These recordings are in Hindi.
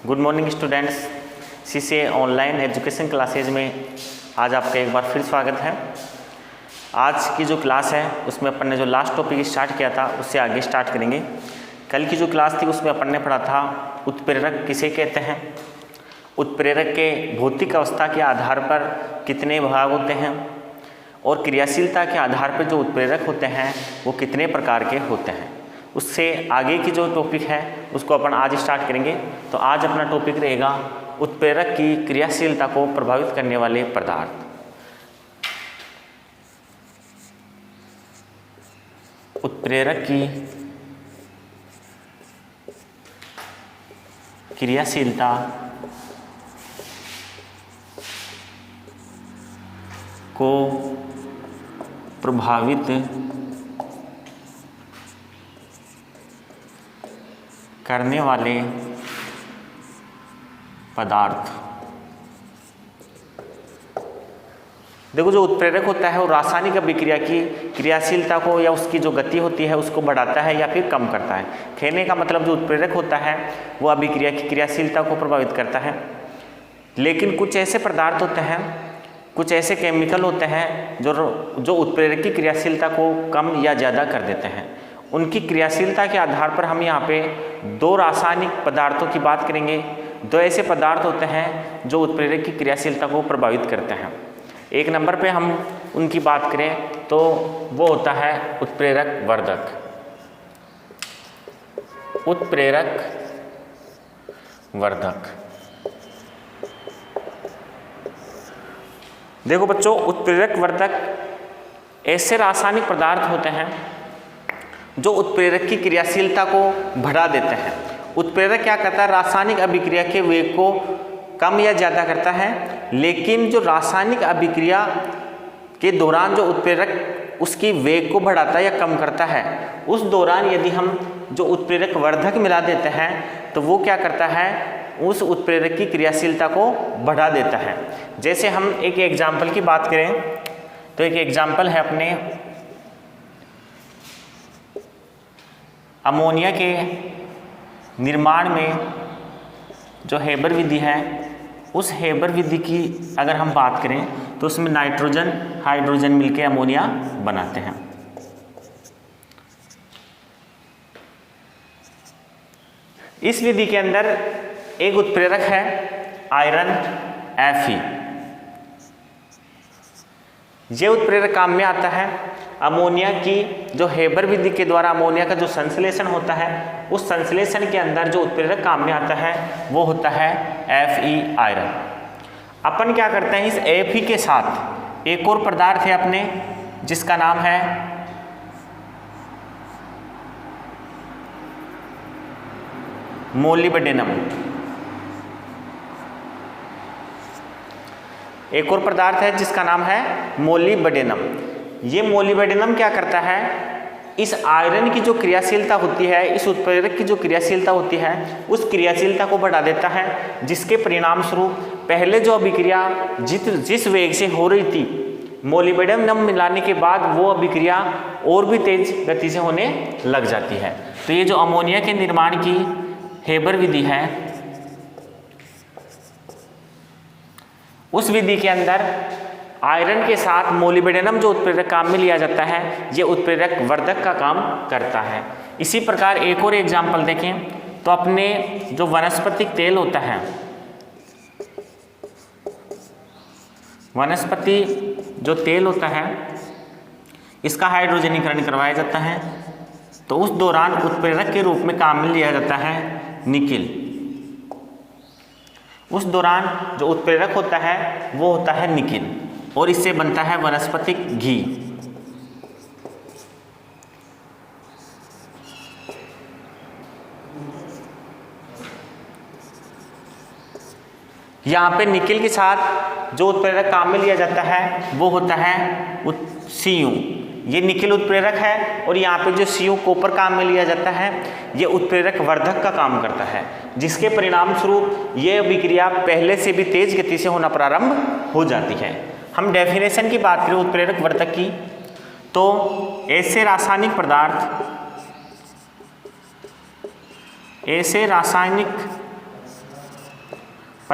Good morning students. CCA online education classes में आज आपका एक बार फिर स्वागत है। आज की जो क्लास है उसमें अपन ने जो लास्ट टॉपिक स्टार्ट किया था उससे आगे स्टार्ट करेंगे। कल की जो क्लास थी उसमें अपन ने पढ़ा था उत्प्रेरक किसे कहते हैं, उत्प्रेरक के भौतिक अवस्था के आधार पर कितने भाग होते हैं और क्रियाशीलता के आधार पर जो उत्प्रेरक होते हैं वो कितने प्रकार के होते हैं। उससे आगे की जो टॉपिक है उसको अपन आज स्टार्ट करेंगे। तो आज अपना टॉपिक रहेगा उत्प्रेरक की क्रियाशीलता को प्रभावित करने वाले पदार्थ। उत्प्रेरक की क्रियाशीलता को प्रभावित करने वाले पदार्थ। देखो, जो उत्प्रेरक होता है वो रासायनिक अभिक्रिया की क्रियाशीलता को या उसकी जो गति होती है उसको बढ़ाता है या फिर कम करता है। कहने का मतलब जो उत्प्रेरक होता है वो अभिक्रिया की क्रियाशीलता को प्रभावित करता है। लेकिन कुछ ऐसे पदार्थ होते हैं, कुछ ऐसे केमिकल होते हैं जो उत्प्रेरक की क्रियाशीलता को कम या ज़्यादा कर देते हैं। उनकी क्रियाशीलता के आधार पर हम यहाँ पे दो रासायनिक पदार्थों की बात करेंगे। दो ऐसे पदार्थ होते हैं जो उत्प्रेरक की क्रियाशीलता को प्रभावित करते हैं। एक नंबर पे हम उनकी बात करें तो वो होता है उत्प्रेरक वर्धक। उत्प्रेरक वर्धक। देखो बच्चों, उत्प्रेरक वर्धक ऐसे रासायनिक पदार्थ होते हैं जो उत्प्रेरक की क्रियाशीलता को बढ़ा देते हैं। उत्प्रेरक क्या करता है, रासायनिक अभिक्रिया के वेग को कम या ज़्यादा करता है। लेकिन जो रासायनिक अभिक्रिया के दौरान जो उत्प्रेरक उसकी वेग को बढ़ाता है या कम करता है, उस दौरान यदि हम जो उत्प्रेरक वर्धक मिला देते हैं तो वो क्या करता है, उस उत्प्रेरक की क्रियाशीलता को बढ़ा देता है। जैसे हम एक एग्जाम्पल की बात करें तो एक एग्जाम्पल है अपने अमोनिया के निर्माण में जो हेबर विधि है, उस हेबर विधि की अगर हम बात करें तो उसमें नाइट्रोजन हाइड्रोजन मिलके अमोनिया बनाते हैं। इस विधि के अंदर एक उत्प्रेरक है आयरन Fe। ये उत्प्रेरक काम में आता है अमोनिया की जो हेबर विधि के द्वारा अमोनिया का जो संश्लेषण होता है, उस संश्लेषण के अंदर जो उत्प्रेरक काम में आता है वो होता है Fe आयरन। अपन क्या करते हैं, इस Fe के साथ एक और पदार्थ है अपने जिसका नाम है मोलिब्डेनम। एक और पदार्थ है जिसका नाम है मोलिब्डेनम। ये मोलिब्डेनम क्या करता है, इस आयरन की जो क्रियाशीलता होती है, इस उत्प्रेरक की जो क्रियाशीलता होती है उस क्रियाशीलता को बढ़ा देता है, जिसके परिणाम स्वरूप पहले जो अभिक्रिया जिस वेग से हो रही थी, मोलिब्डेनम मिलाने के बाद वो अभिक्रिया और भी तेज गति से होने लग जाती है। तो ये जो अमोनिया के निर्माण की हेबर विधि है, उस विधि के अंदर आयरन के साथ मोलिब्डेनम जो उत्प्रेरक काम में लिया जाता है, ये उत्प्रेरक वर्धक का काम करता है। इसी प्रकार एक और एग्जाम्पल देखें तो अपने जो वनस्पतिक तेल होता है, वनस्पति जो तेल होता है इसका हाइड्रोजनीकरण करवाया जाता है, तो उस दौरान उत्प्रेरक के रूप में काम में लिया जाता है निकिल। उस दौरान जो उत्प्रेरक होता है वो होता है निकिल और इससे बनता है वनस्पतिक घी। यहाँ पे निकिल के साथ जो उत्प्रेरक काम में लिया जाता है वो होता है Cu। ये निकिल उत्प्रेरक है और यहाँ पे जो Cu कॉपर काम में लिया जाता है, ये उत्प्रेरक वर्धक का काम करता है, जिसके परिणाम स्वरूप ये अभिक्रिया पहले से भी तेज गति से होना प्रारंभ हो जाती है। हम डेफिनेशन की बात करें उत्प्रेरक वर्धक की तो ऐसे रासायनिक पदार्थ ऐसे रासायनिक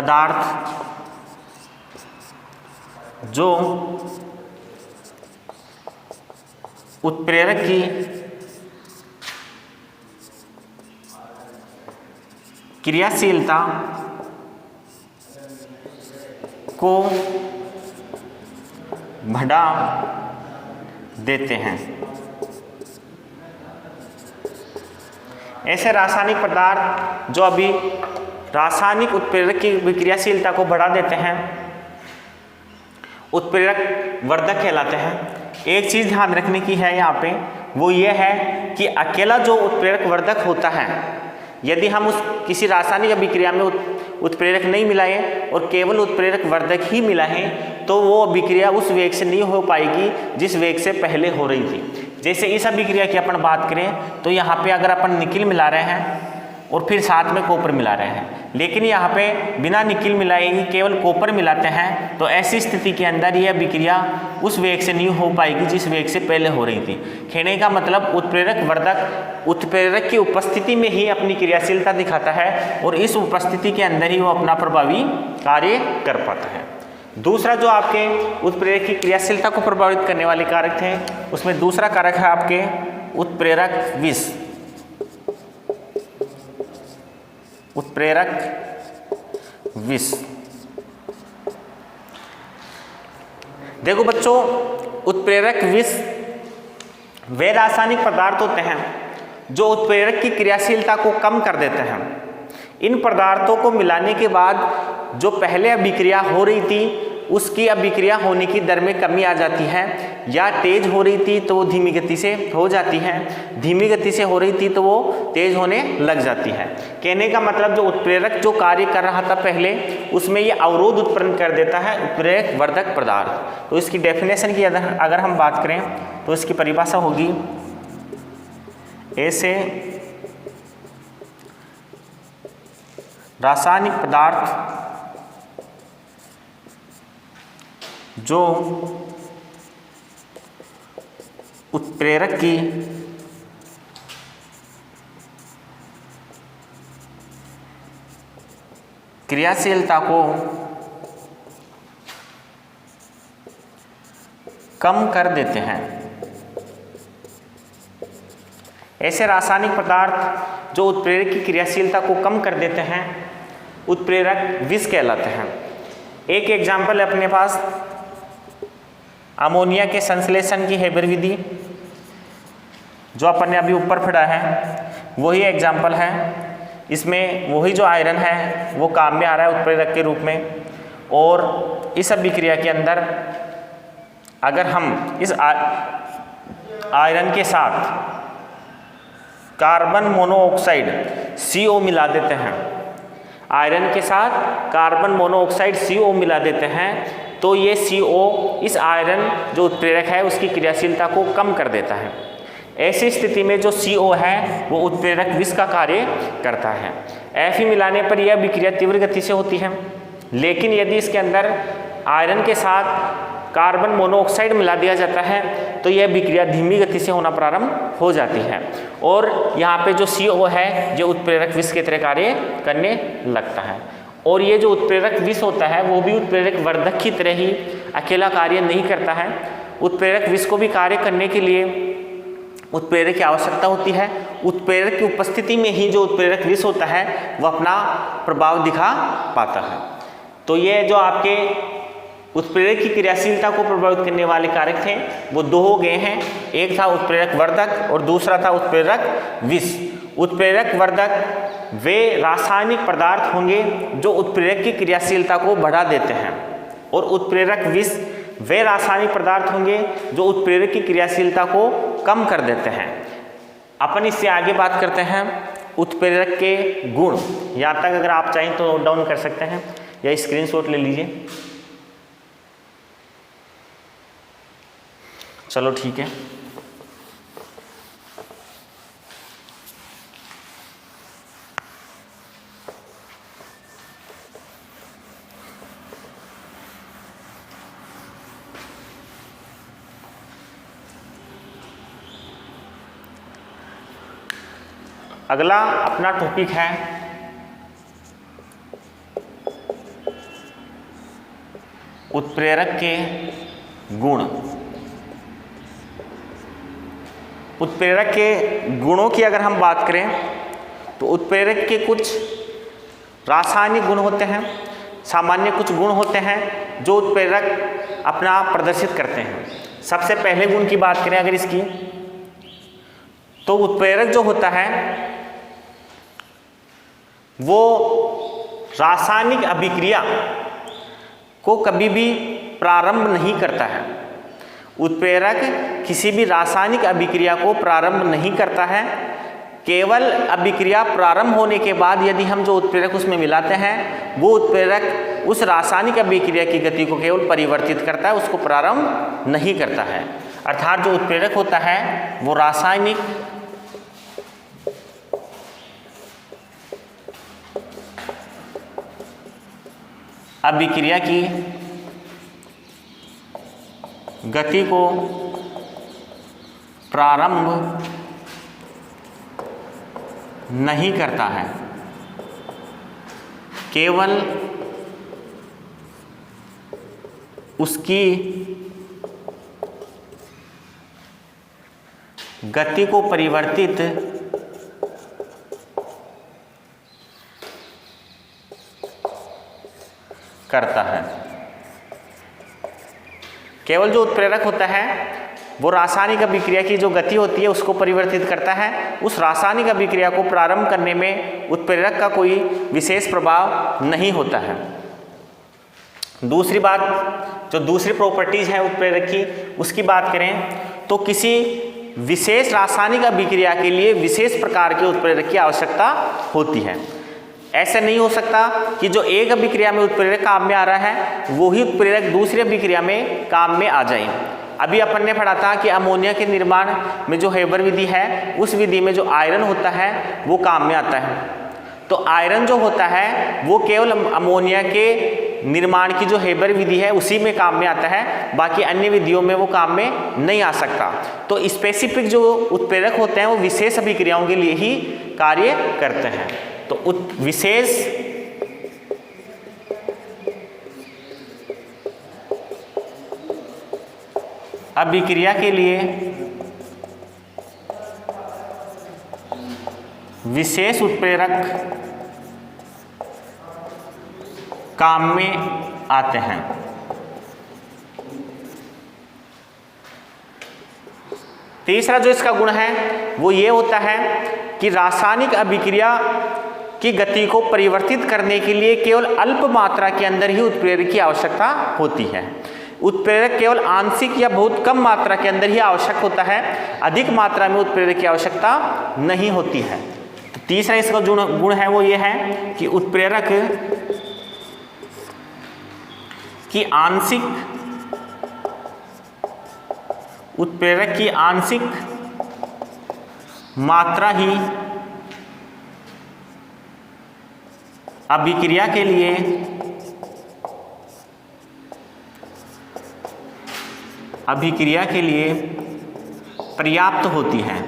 पदार्थ जो उत्प्रेरक की क्रियाशीलता को बढ़ा देते हैं। ऐसे रासायनिक पदार्थ जो अभी रासायनिक उत्प्रेरक की विक्रियाशीलता को बढ़ा देते हैं उत्प्रेरक वर्धक कहलाते हैं। एक चीज़ ध्यान रखने की है यहाँ पे, वो ये है कि अकेला जो उत्प्रेरक वर्धक होता है, यदि हम उस किसी रासायनिक अभिक्रिया में उत्प्रेरक नहीं मिलाएं और केवल उत्प्रेरक वर्धक ही मिलाएं तो वो अभिक्रिया उस वेग से नहीं हो पाएगी जिस वेग से पहले हो रही थी। जैसे इस अभिक्रिया की अपन बात करें तो यहाँ पे अगर अपन निकिल मिला रहे हैं और फिर साथ में कॉपर मिला रहे हैं, लेकिन यहाँ पे बिना निकिल मिलाए ही केवल कॉपर मिलाते हैं, तो ऐसी स्थिति के अंदर यह अभिक्रिया उस वेग से नहीं हो पाएगी जिस वेग से पहले हो रही थी। कहने का मतलब उत्प्रेरक वर्धक उत्प्रेरक की उपस्थिति में ही अपनी क्रियाशीलता दिखाता है और इस उपस्थिति के अंदर ही वो अपना प्रभावी कार्य कर पाता है। दूसरा जो आपके उत्प्रेरक की क्रियाशीलता को प्रभावित करने वाले कारक थे, उसमें दूसरा कारक है आपके उत्प्रेरक विष। उत्प्रेरक विष, देखो बच्चों, उत्प्रेरक विष वे रासायनिक पदार्थ होते हैं जो उत्प्रेरक की क्रियाशीलता को कम कर देते हैं। इन पदार्थों को मिलाने के बाद जो पहले अभिक्रिया हो रही थी उसकी अभिक्रिया होने की दर में कमी आ जाती है, या तेज हो रही थी तो वो धीमी गति से हो जाती है, धीमी गति से हो रही थी तो वो तेज होने लग जाती है। कहने का मतलब जो उत्प्रेरक जो कार्य कर रहा था पहले उसमें ये अवरोध उत्पन्न कर देता है उत्प्रेरक वर्धक पदार्थ। तो इसकी डेफिनेशन की अगर हम बात करें तो इसकी परिभाषा होगी ऐसे रासायनिक पदार्थ जो उत्प्रेरक की क्रियाशीलता को कम कर देते हैं। ऐसे रासायनिक पदार्थ जो उत्प्रेरक की क्रियाशीलता को कम कर देते हैं उत्प्रेरक विष कहलाते हैं। एक एग्जाम्पल है अपने पास अमोनिया के संश्लेषण की हेबर विधि, जो अपन ने अभी ऊपर पढ़ा है वही एग्जाम्पल है। इसमें वही जो आयरन है वो काम में आ रहा है उत्प्रेरक के रूप में, और इस अभिक्रिया के अंदर अगर हम इस आयरन के साथ कार्बन मोनोऑक्साइड CO मिला देते हैं, आयरन के साथ कार्बन मोनोऑक्साइड CO मिला देते हैं, तो ये CO इस आयरन जो उत्प्रेरक है उसकी क्रियाशीलता को कम कर देता है। ऐसी स्थिति में जो CO है वो उत्प्रेरक विष का कार्य करता है। Fe मिलाने पर यह अभिक्रिया तीव्र गति से होती है, लेकिन यदि इसके अंदर आयरन के साथ कार्बन मोनोऑक्साइड मिला दिया जाता है तो यह अभिक्रिया धीमी गति से होना प्रारंभ हो जाती है, और यहाँ पे जो CO है जो उत्प्रेरक विष की तरह कार्य करने लगता है। और ये जो उत्प्रेरक विष होता है वो भी उत्प्रेरक वर्धक की तरह ही अकेला कार्य नहीं करता है। उत्प्रेरक विष को भी कार्य करने के लिए उत्प्रेरक की आवश्यकता होती है। उत्प्रेरक की उपस्थिति में ही जो उत्प्रेरक विष होता है वो अपना प्रभाव दिखा पाता है। तो ये जो आपके उत्प्रेरक की क्रियाशीलता को प्रभावित करने वाले कारक थे वो दो हो गए हैं, एक था उत्प्रेरक वर्धक और दूसरा था उत्प्रेरक विष। उत्प्रेरक वर्धक वे रासायनिक पदार्थ होंगे जो उत्प्रेरक की क्रियाशीलता को बढ़ा देते हैं, और उत्प्रेरक विष वे रासायनिक पदार्थ होंगे जो उत्प्रेरक की क्रियाशीलता को कम कर देते हैं। अपन इससे आगे बात करते हैं उत्प्रेरक के गुण। यहाँ तक अगर आप चाहें तो नोट डाउन कर सकते हैं या स्क्रीनशॉट ले लीजिए। चलो ठीक है। अगला अपना टॉपिक है उत्प्रेरक के गुण। उत्प्रेरक के गुणों की अगर हम बात करें तो उत्प्रेरक के कुछ रासायनिक गुण होते हैं, सामान्य कुछ गुण होते हैं जो उत्प्रेरक अपना प्रदर्शित करते हैं। सबसे पहले गुण की बात करें अगर इसकी, तो उत्प्रेरक जो होता है वो रासायनिक अभिक्रिया को कभी भी प्रारंभ नहीं करता है। उत्प्रेरक किसी भी रासायनिक अभिक्रिया को प्रारंभ नहीं करता है। केवल अभिक्रिया प्रारंभ होने के बाद यदि हम जो उत्प्रेरक उसमें मिलाते हैं वो उत्प्रेरक उस रासायनिक अभिक्रिया की गति को केवल परिवर्तित करता है, उसको प्रारंभ नहीं करता है। अर्थात जो उत्प्रेरक होता है वो रासायनिक अभिक्रिया की गति को प्रारंभ नहीं करता है, केवल उसकी गति को परिवर्तित करता है। केवल जो उत्प्रेरक होता है वो रासायनिक अभिक्रिया की जो गति होती है उसको परिवर्तित करता है। उस रासायनिक अभिक्रिया को प्रारंभ करने में उत्प्रेरक का कोई विशेष प्रभाव नहीं होता है। दूसरी बात, जो दूसरी प्रॉपर्टीज है उत्प्रेरक की, उसकी बात करें तो किसी विशेष रासायनिक अभिक्रिया के लिए विशेष प्रकार के उत्प्रेरक की आवश्यकता होती है। ऐसा नहीं हो सकता कि जो एक अभिक्रिया में उत्प्रेरक काम में आ रहा है वही उत्प्रेरक दूसरी अभिक्रिया में काम में आ जाए। अभी अपन ने पढ़ा था कि अमोनिया के निर्माण में जो हेबर विधि है उस विधि में जो आयरन होता है वो काम में आता है। तो आयरन जो होता है वो केवल अमोनिया के निर्माण की जो हेबर विधि है उसी में काम में आता है, बाकी अन्य विधियों में वो काम में नहीं आ सकता। तो स्पेसिफिक जो उत्प्रेरक होते हैं वो विशेष अभिक्रियाओं के लिए ही कार्य करते हैं। तो विशेष अभिक्रिया के लिए विशेष उत्प्रेरक काम में आते हैं। तीसरा जो इसका गुण है वो ये होता है कि रासायनिक अभिक्रिया की गति को परिवर्तित करने के लिए केवल अल्प मात्रा के अंदर ही उत्प्रेरक की आवश्यकता होती है। उत्प्रेरक केवल आंशिक या बहुत कम मात्रा के अंदर ही आवश्यक होता है, अधिक मात्रा में उत्प्रेरक की आवश्यकता नहीं होती है। तो तीसरा इसका गुण है वो ये है कि उत्प्रेरक की आंशिक मात्रा ही अभिक्रिया के लिए पर्याप्त होती है।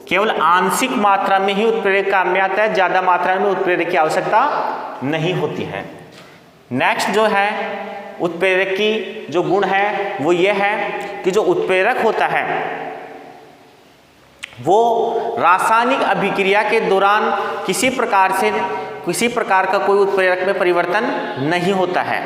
केवल आंशिक मात्रा में ही उत्प्रेरक काम में आता है, ज्यादा मात्रा में उत्प्रेरक की आवश्यकता नहीं होती है। नेक्स्ट जो है उत्प्रेरक की जो गुण है वो ये है कि जो उत्प्रेरक होता है वो रासायनिक अभिक्रिया के दौरान किसी प्रकार का कोई उत्प्रेरक में परिवर्तन नहीं होता है।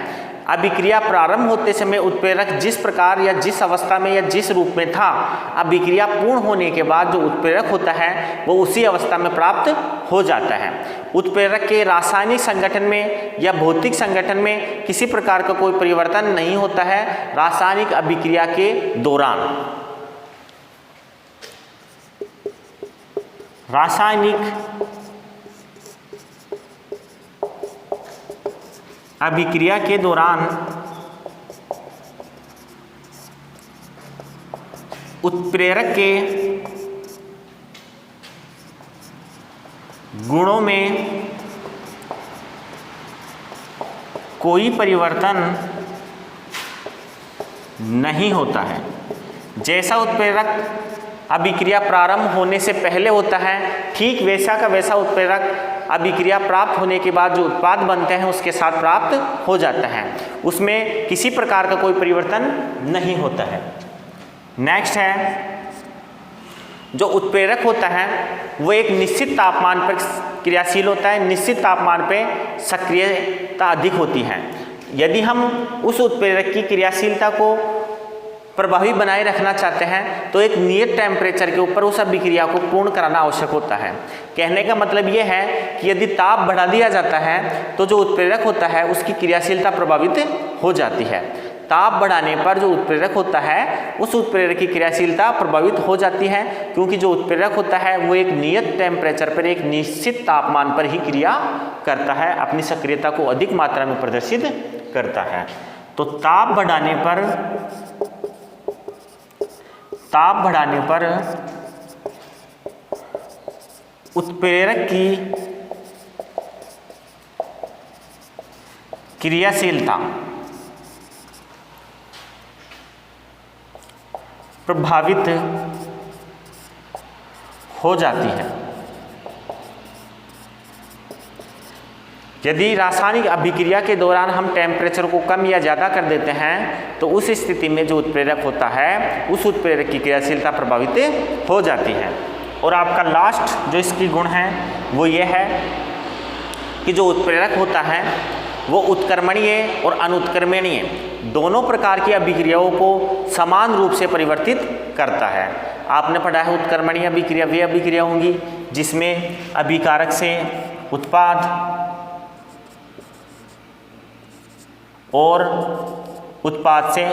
अभिक्रिया प्रारंभ होते समय उत्प्रेरक जिस प्रकार या जिस अवस्था में या जिस रूप में था, अभिक्रिया पूर्ण होने के बाद जो उत्प्रेरक होता है वो उसी अवस्था में प्राप्त हो जाता है। उत्प्रेरक के रासायनिक संगठन में या भौतिक संगठन में किसी प्रकार का कोई परिवर्तन नहीं होता है रासायनिक अभिक्रिया के दौरान। रासायनिक अभिक्रिया के दौरान उत्प्रेरक के गुणों में कोई परिवर्तन नहीं होता है। जैसा उत्प्रेरक अभिक्रिया प्रारंभ होने से पहले होता है, ठीक वैसा का वैसा उत्प्रेरक अभिक्रिया प्राप्त होने के बाद जो उत्पाद बनते हैं उसके साथ प्राप्त हो जाता है, उसमें किसी प्रकार का कोई परिवर्तन नहीं होता है। नेक्स्ट है, जो उत्प्रेरक होता है वो एक निश्चित तापमान पर क्रियाशील होता है, निश्चित तापमान पर सक्रियता अधिक होती है। यदि हम उस उत्प्रेरक की क्रियाशीलता को प्रभावी बनाए रखना चाहते हैं तो एक नियत टेम्परेचर के ऊपर उस अभिक्रिया को पूर्ण कराना आवश्यक होता है। कहने का मतलब ये है कि यदि ताप बढ़ा दिया जाता है तो जो उत्प्रेरक होता है उसकी क्रियाशीलता प्रभावित हो जाती है। ताप बढ़ाने पर जो उत्प्रेरक होता है उस उत्प्रेरक की क्रियाशीलता प्रभावित हो जाती है, क्योंकि जो उत्प्रेरक होता है वो एक नियत टेम्परेचर पर, एक निश्चित तापमान पर ही क्रिया करता है, अपनी सक्रियता को अधिक मात्रा में प्रदर्शित करता है। तो ताप बढ़ाने पर उत्प्रेरक की क्रियाशीलता प्रभावित हो जाती है। यदि रासायनिक अभिक्रिया के दौरान हम टेम्परेचर को कम या ज़्यादा कर देते हैं तो उस स्थिति में जो उत्प्रेरक होता है उस उत्प्रेरक की क्रियाशीलता प्रभावित हो जाती है। और आपका लास्ट जो इसकी गुण है वो ये है कि जो उत्प्रेरक होता है वो उत्क्रमणीय और अनुत्क्रमणीय दोनों प्रकार की अभिक्रियाओं को समान रूप से परिवर्तित करता है। आपने पढ़ा है उत्क्रमणीय अभिक्रिया वे अभिक्रिया होंगी जिसमें अभिकारक से उत्पाद और उत्पाद से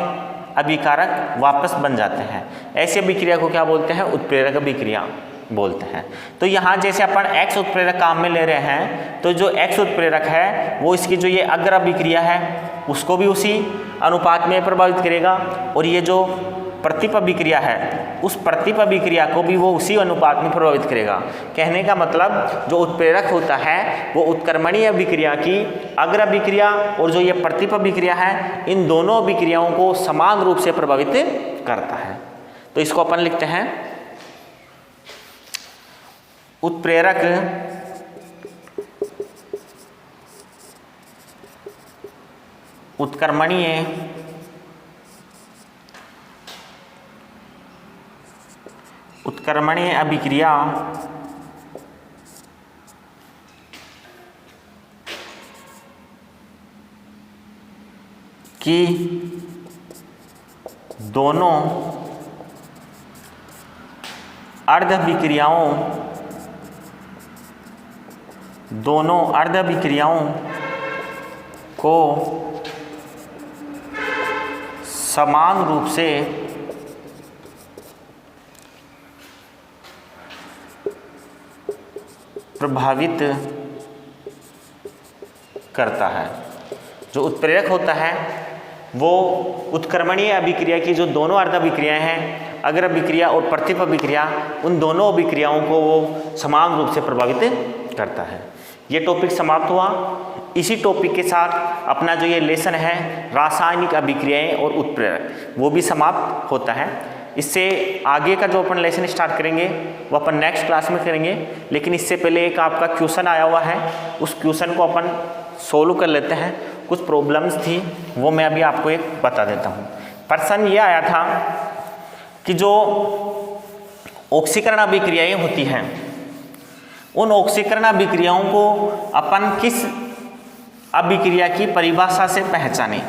अभिकारक वापस बन जाते हैं। ऐसी अभिक्रिया को क्या बोलते हैं? उत्प्रेरक अभिक्रिया बोलते हैं। तो यहाँ जैसे अपन X उत्प्रेरक काम में ले रहे हैं तो जो X उत्प्रेरक है वो इसकी जो ये अग्र अभिक्रिया है उसको भी उसी अनुपात में प्रभावित करेगा, और ये जो प्रतिप अभिक्रिया है उस प्रतिप अभिक्रिया को भी वो उसी अनुपात में प्रभावित करेगा। कहने का मतलब जो उत्प्रेरक होता है वो उत्क्रमणीय अभिक्रिया की अग्र अभिक्रिया और जो ये प्रतिप अभिक्रिया है इन दोनों अभिक्रियाओं को समान रूप से प्रभावित करता है। तो इसको अपन लिखते हैं उत्प्रेरक उत्क्रमणीय अभिक्रिया की दोनों अर्ध अभिक्रियाओं को समान रूप से प्रभावित करता है। जो उत्प्रेरक होता है वो उत्क्रमणीय अभिक्रिया की जो दोनों अर्ध अभिक्रियाएं हैं अग्र अभिक्रिया और प्रतिप अभिक्रिया उन दोनों अभिक्रियाओं को वो समान रूप से प्रभावित करता है। ये टॉपिक समाप्त हुआ। इसी टॉपिक के साथ अपना जो ये लेसन है रासायनिक अभिक्रियाएं और उत्प्रेरक वो भी समाप्त होता है। इससे आगे का जो अपन लेसन स्टार्ट करेंगे वो अपन नेक्स्ट क्लास में करेंगे, लेकिन इससे पहले एक आपका क्वेश्चन आया हुआ है उस क्वेश्चन को अपन सोल्व कर लेते हैं। कुछ प्रॉब्लम्स थी वो मैं अभी आपको एक बता देता हूँ। प्रश्न ये आया था कि जो ऑक्सीकरण अभिक्रियाएं होती हैं उन ऑक्सीकरण अभिक्रियाओं को अपन किस अभिक्रिया की परिभाषा से पहचानें।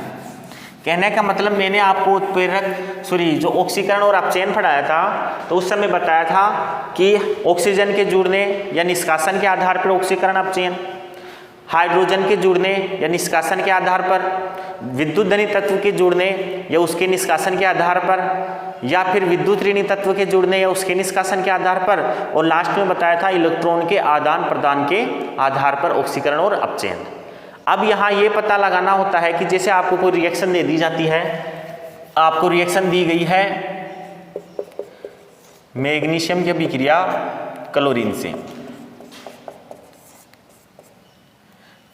कहने का मतलब मैंने आपको उत्प्रेरक जो ऑक्सीकरण और अपचयन पढ़ाया था तो उस समय बताया था कि ऑक्सीजन के जुड़ने या निष्कासन के आधार पर ऑक्सीकरण अपचयन, हाइड्रोजन के जुड़ने या निष्कासन के आधार पर, विद्युत धनी तत्व के जुड़ने या उसके निष्कासन के आधार पर, या फिर विद्युत ऋणी तत्व के जुड़ने या उसके निष्कासन के आधार पर, और लास्ट में बताया था इलेक्ट्रॉन के आदान प्रदान के आधार पर ऑक्सीकरण और अपचयन। अब यहाँ ये पता लगाना होता है कि जैसे आपको कोई रिएक्शन दे दी जाती है, आपको रिएक्शन दी गई है मैग्नीशियम की अभिक्रिया क्लोरीन से।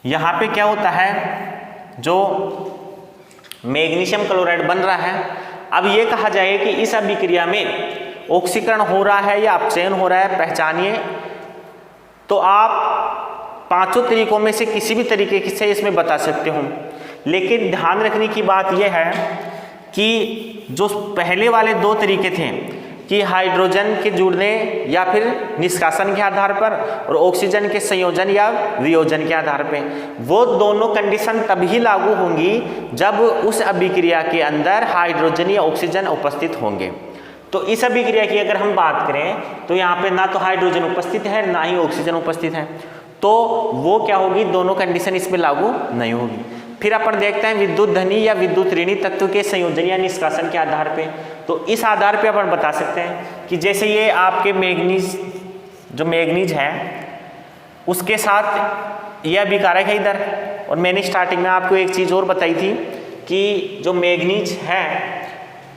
यहाँ पे क्या होता है, जो मैग्नीशियम क्लोराइड बन रहा है, अब ये कहा जाए कि इस अभिक्रिया में ऑक्सीकरण हो रहा है या अपचयन हो रहा है पहचानिए। तो आप पांचों तरीकों में से किसी भी तरीके से इसमें बता सकते हो, लेकिन ध्यान रखने की बात यह है कि जो पहले वाले दो तरीके थे कि हाइड्रोजन के जुड़ने या फिर निष्कासन के आधार पर और ऑक्सीजन के संयोजन या वियोजन के आधार पर, वो दोनों कंडीशन तभी लागू होंगी जब उस अभिक्रिया के अंदर हाइड्रोजन या ऑक्सीजन उपस्थित होंगे। तो इस अभिक्रिया की अगर हम बात करें तो यहाँ पे ना तो हाइड्रोजन उपस्थित है ना ही ऑक्सीजन उपस्थित है, तो वो क्या होगी, दोनों कंडीशन इसमें लागू नहीं होगी। फिर अपन देखते हैं विद्युत धनी या विद्युत ऋणी तत्व के संयोजन या निष्कासन के आधार पे। तो इस आधार पे अपन बता सकते हैं कि जैसे ये आपके मैग्नीज, जो मैग्नीज है उसके साथ यह अभिकारक है इधर, और मैंने स्टार्टिंग में आपको एक चीज़ और बताई थी कि जो मैग्नीज है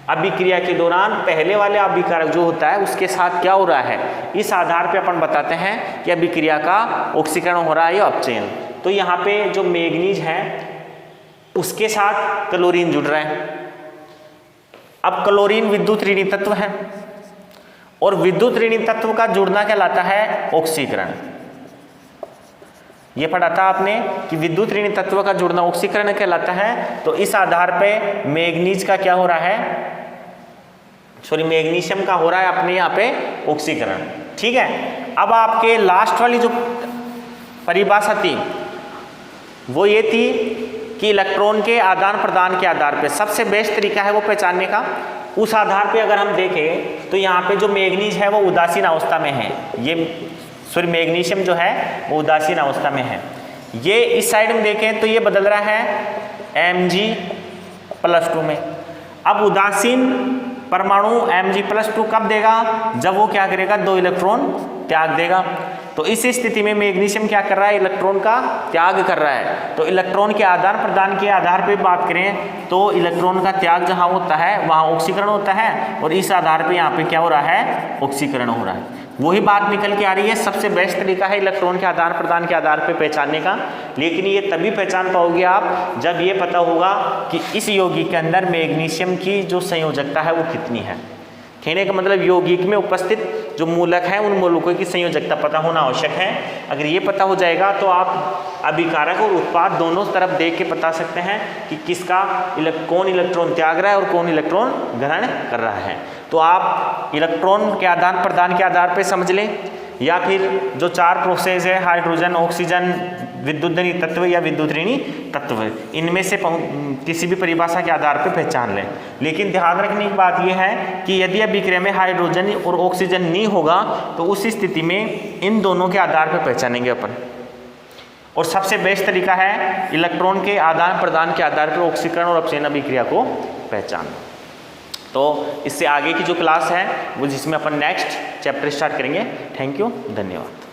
अभिक्रिया के दौरान पहले वाले अभिकारक जो होता है उसके साथ क्या हो रहा है, इस आधार पे अपन बताते हैं कि अभिक्रिया का ऑक्सीकरण हो रहा है या अपचयन। तो यहाँ पे जो मैग्नीज है उसके साथ क्लोरीन जुड़ रहा है। अब क्लोरीन विद्युत ऋणी तत्व है और विद्युत ऋणी तत्व का जुड़ना कहलाता है ऑक्सीकरण। ये पढ़ा था आपने कि विद्युत ऋणी तत्व का जुड़ना ऑक्सीकरण कहलाता है। तो इस आधार पे मैग्नीज का क्या हो रहा है, मैग्नीशियम का हो रहा है अपने यहाँ पे ऑक्सीकरण। ठीक है, अब आपके लास्ट वाली जो परिभाषा थी वो ये थी कि इलेक्ट्रॉन के आदान प्रदान के आधार पे सबसे बेस्ट तरीका है वो पहचानने का। उस आधार पे अगर हम देखें तो यहाँ पे जो मैग्नीज है वो उदासीन अवस्था में है, ये मैग्नीशियम जो है वो उदासीन अवस्था में है। ये इस साइड में देखें तो ये बदल रहा है Mg+2 में। अब उदासीन परमाणु Mg+2 कब देगा, जब वो क्या करेगा, 2 इलेक्ट्रॉन त्याग देगा। तो इस स्थिति में मैग्नीशियम क्या कर रहा है, इलेक्ट्रॉन का त्याग कर रहा है। तो इलेक्ट्रॉन के आदान प्रदान के आधार पर बात करें तो इलेक्ट्रॉन का त्याग जहाँ होता है वहाँ ऑक्सीकरण होता है, और इस आधार पर यहाँ पे क्या हो रहा है, ऑक्सीकरण हो रहा है। वही बात निकल के आ रही है, सबसे बेस्ट तरीका है इलेक्ट्रॉन के आदान प्रदान के आधार पर पहचानने का। लेकिन ये तभी पहचान पाओगे आप जब ये पता होगा कि इस यौगिक के अंदर मैग्नीशियम की जो संयोजकता है वो कितनी है। कहने का मतलब यौगिक में उपस्थित जो मूलक हैं उन मूलकों की संयोजकता पता होना आवश्यक है। अगर ये पता हो जाएगा तो आप अभिकारक और उत्पाद दोनों तरफ देख के बता सकते हैं कि किसका कौन इलेक्ट्रॉन त्याग रहा है और कौन इलेक्ट्रॉन ग्रहण कर रहा है। तो आप इलेक्ट्रॉन के आदान प्रदान के आधार पर समझ लें, या फिर जो 4 प्रोसेस है हाइड्रोजन, ऑक्सीजन, विद्युत धनी तत्व या विद्युत ऋणी तत्व, इनमें से किसी भी परिभाषा के आधार पर पहचान लें। लेकिन ध्यान रखने की बात यह है कि यदि अभिक्रिया में हाइड्रोजन और ऑक्सीजन नहीं होगा तो उस स्थिति में इन दोनों के आधार पर पहचानेंगे अपन। और सबसे बेस्ट तरीका है इलेक्ट्रॉन के आदान प्रदान के आधार पर ऑक्सीकरण और अपचयन अभिक्रिया को पहचानना। तो इससे आगे की जो क्लास है वो जिसमें अपन नेक्स्ट चैप्टर स्टार्ट करेंगे। थैंक यू, धन्यवाद।